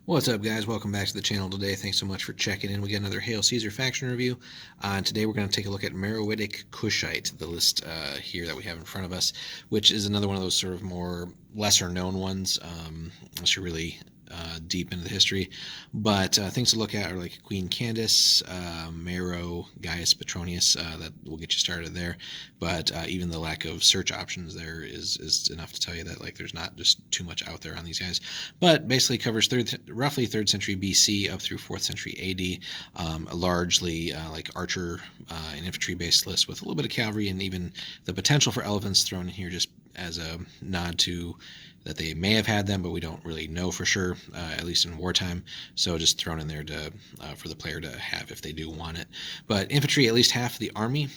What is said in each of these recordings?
What's up, guys? Welcome back to the channel today. Thanks so much for checking in. We got another Hail Caesar faction review. And today we're going to take a look at Meroitic Kushite, the list here that we have in front of us, which is another one of those sort of more lesser known ones, unless you're really deep into the history. But things to look at are like Queen Candace, Mero, Gaius Petronius, that will get you started there. But even the lack of search options there is enough to tell you that like there's not just too much out there on these guys. But basically covers roughly 3rd century BC up through 4th century AD, a largely like archer and infantry based list with a little bit of cavalry and even the potential for elephants thrown in here just as a nod to that they may have had them, but we don't really know for sure, at least in wartime. So just thrown in there to for the player to have if they do want it. But infantry, at least half the army.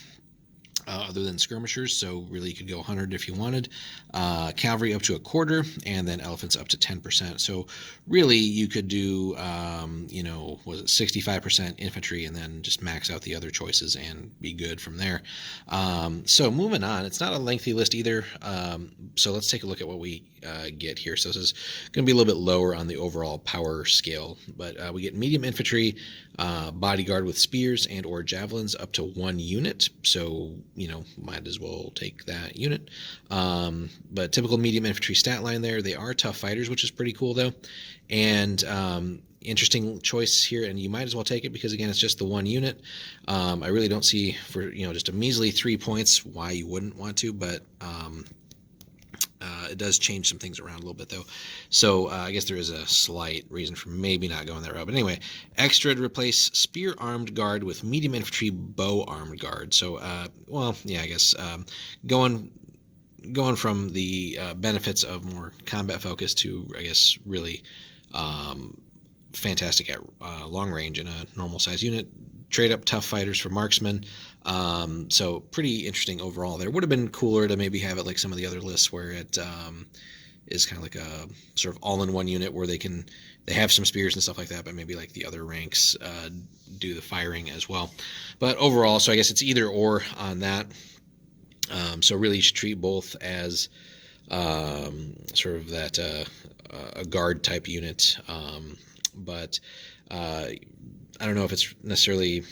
Other than skirmishers, so really you could go 100 if you wanted. Cavalry up to a quarter, and then elephants up to 10%. So really you could do, was it 65% infantry, and then just max out the other choices and be good from there. So moving on, it's not a lengthy list either. So let's take a look at what we get here. So this is going to be a little bit lower on the overall power scale, but we get medium infantry, bodyguard with spears and or javelins up to 1 unit. So might as well take that unit. But typical medium infantry stat line there. They are tough fighters, which is pretty cool though. And interesting choice here, and you might as well take it because again it's just the 1 unit. I really don't see for just a measly 3 points why you wouldn't want to, but it does change some things around a little bit though. So I guess there is a slight reason for maybe not going that route. But anyway, extra to replace spear armed guard with medium infantry bow armed guard. So I guess going from the benefits of more combat focus to I guess really fantastic at long range in a normal size unit. Trade up tough fighters for marksmen. So pretty interesting overall there. Would have been cooler to maybe have it like some of the other lists where it is kind of like a sort of all-in-one unit where they have some spears and stuff like that, but maybe like the other ranks do the firing as well. But overall, so I guess it's either or on that. So really you should treat both as sort of that a guard type unit. But I don't know if it's necessarily,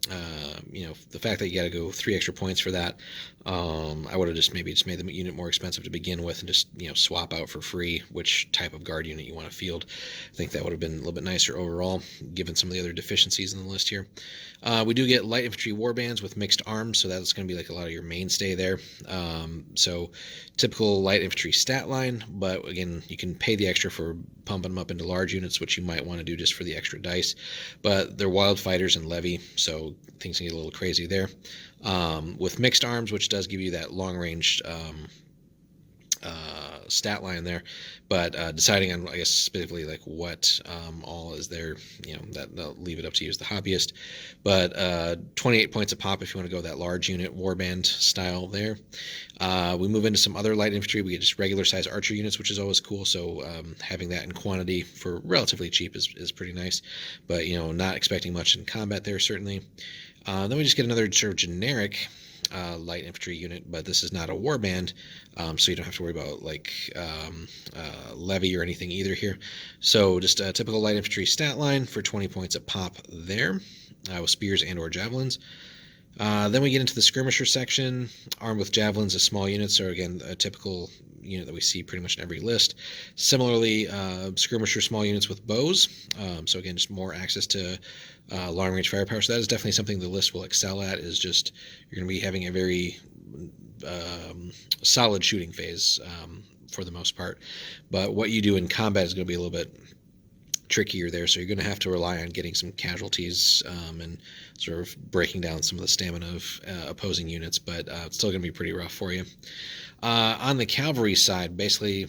the fact that you got to go 3 extra points for that. I would have just made the unit more expensive to begin with and just, swap out for free which type of guard unit you want to field. I think that would have been a little bit nicer overall, given some of the other deficiencies in the list here. We do get light infantry warbands with mixed arms, so that's going to be like a lot of your mainstay there. So typical light infantry stat line, but again, you can pay the extra for pumping them up into large units, which you might want to do just for the extra dice. But they're wild fighters and levy, so things can get a little crazy there. With mixed arms, which does give you that long range stat line there, but deciding on I guess specifically like what all is there, that they'll leave it up to you as the hobbyist. But 28 points a pop if you want to go that large unit warband style there. We move into some other light infantry. We get just regular size archer units, which is always cool. So having that in quantity for relatively cheap is pretty nice, but not expecting much in combat there certainly. Then we just get another sort of generic light infantry unit, but this is not a warband, so you don't have to worry about like levy or anything either here. So just a typical light infantry stat line for 20 points a pop there, with spears and or javelins. Then we get into the skirmisher section, armed with javelins, a small unit. So again, a typical unit that we see pretty much in every list. Similarly, skirmisher small units with bows. So again, just more access to long range firepower. So that is definitely something the list will excel at, is just you're going to be having a very solid shooting phase for the most part. But what you do in combat is going to be a little bit trickier there, so you're going to have to rely on getting some casualties and sort of breaking down some of the stamina of opposing units, but it's still going to be pretty rough for you. On the cavalry side, basically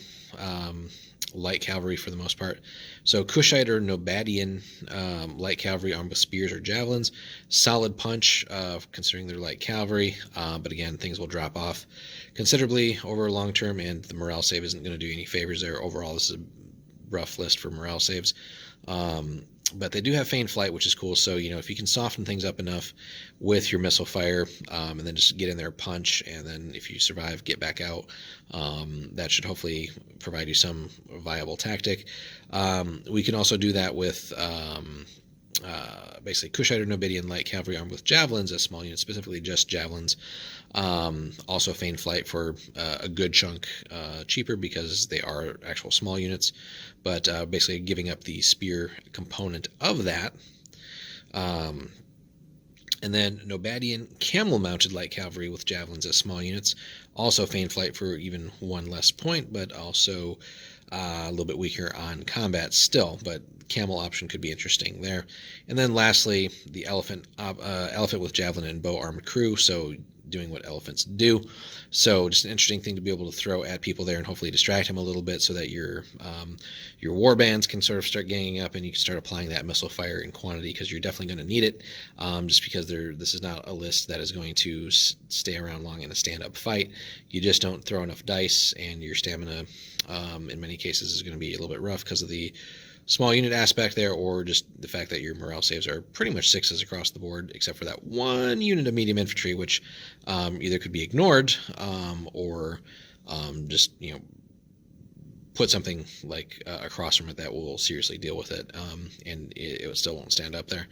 light cavalry for the most part. So Kushite or Nobadian light cavalry armed with spears or javelins. Solid punch, considering they're light cavalry, but again, things will drop off considerably over long term, and the morale save isn't going to do any favors there. Overall, this is a rough list for morale saves. But they do have feigned flight, which is cool. So, if you can soften things up enough with your missile fire, and then just get in there, punch, and then if you survive, get back out, that should hopefully provide you some viable tactic. We can also do that with basically Kushite or Numidian light cavalry armed with javelins as small units, specifically just javelins. Also feigned flight for a good chunk cheaper because they are actual small units, but basically giving up the spear component of that. And then Nobadian camel-mounted light cavalry with javelins as small units. Also feigned flight for even one less point, but also a little bit weaker on combat still. But camel option could be interesting there. And then lastly, the elephant with javelin and bow armed crew. So doing what elephants do. So just an interesting thing to be able to throw at people there and hopefully distract them a little bit so that your war bands can sort of start ganging up and you can start applying that missile fire in quantity, because you're definitely going to need it, just because this is not a list that is going to stay around long in a stand-up fight. You just don't throw enough dice, and your stamina in many cases is going to be a little bit rough because of the small unit aspect there, or just the fact that your morale saves are pretty much 6s across the board, except for that one unit of medium infantry, which either could be ignored or just put something like across from it that will seriously deal with it, and it still won't stand up there.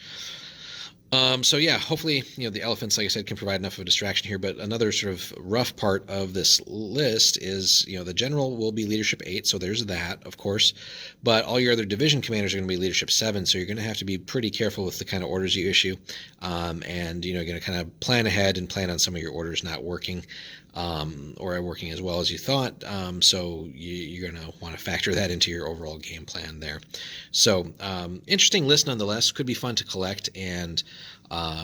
So yeah, hopefully, the elephants, like I said, can provide enough of a distraction here. But another sort of rough part of this list is, the general will be leadership 8. So there's that, of course, but all your other division commanders are going to be leadership 7. So you're going to have to be pretty careful with the kind of orders you issue. And, you're going to kind of plan ahead and plan on some of your orders not working, or working as well as you thought. So you're going to want to factor that into your overall game plan there. So interesting list nonetheless. Could be fun to collect and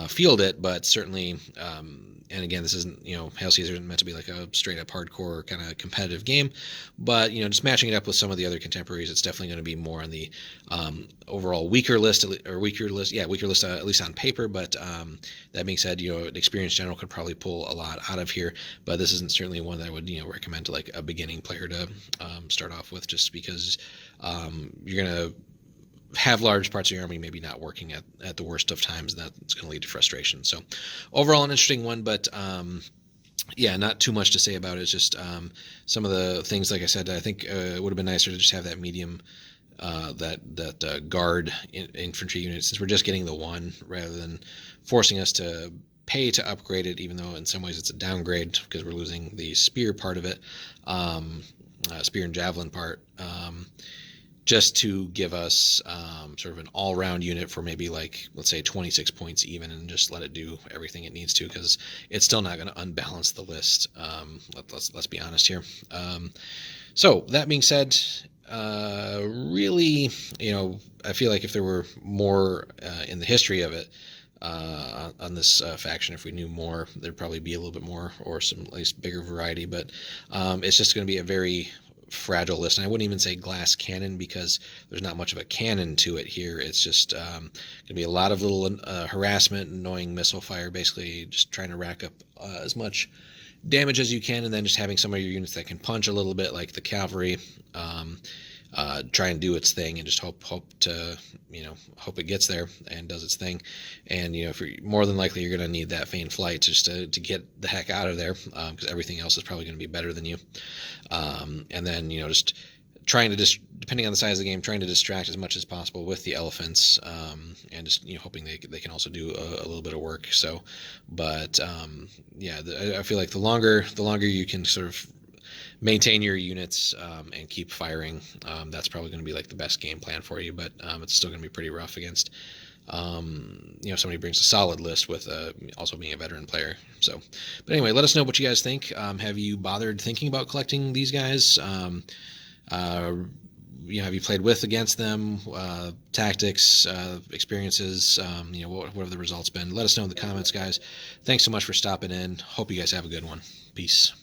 field it, but certainly, and again, this isn't, Hail Caesar isn't meant to be like a straight up hardcore kind of competitive game, but, just matching it up with some of the other contemporaries, it's definitely going to be more on the overall weaker list, at least on paper. But that being said, an experienced general could probably pull a lot out of here, but this isn't certainly one that I would, recommend to like a beginning player to start off with, just because you're going to have large parts of your army maybe not working at the worst of times, and that's going to lead to frustration. So overall, an interesting one, but yeah, not too much to say about it. It's just some of the things, like I said, I think it would have been nicer to just have that medium, that guard infantry unit, since we're just getting the one, rather than forcing us to pay to upgrade it, even though in some ways it's a downgrade because we're losing the spear part of it, spear and javelin part, just to give us sort of an all-round unit for maybe, like, let's say 26 points even, and just let it do everything it needs to, because it's still not going to unbalance the list. Let's be honest here. So that being said, really, I feel like if there were more in the history of it on this faction, if we knew more, there'd probably be a little bit more, or some at least bigger variety. But it's just going to be a very fragile list, and I wouldn't even say glass cannon, because there's not much of a cannon to it here. It's just going to be a lot of little harassment, annoying missile fire, basically just trying to rack up as much damage as you can, and then just having some of your units that can punch a little bit, like the cavalry, try and do its thing, and just hope it gets there and does its thing. And if you're, more than likely you're going to need that feigned flight just to get the heck out of there, because everything else is probably going to be better than you. And then just trying to depending on the size of the game, trying to distract as much as possible with the elephants, and just hoping they can also do a little bit of work. So, but yeah, I feel like the longer you can sort of maintain your units and keep firing, that's probably going to be like the best game plan for you. But it's still going to be pretty rough against somebody brings a solid list with also being a veteran player. So, but anyway, let us know what you guys think. Have you bothered thinking about collecting these guys? Have you played with, against them? Tactics, experiences, what have the results been? Let us know in the comments, guys. Thanks so much for stopping in. Hope you guys have a good one. Peace.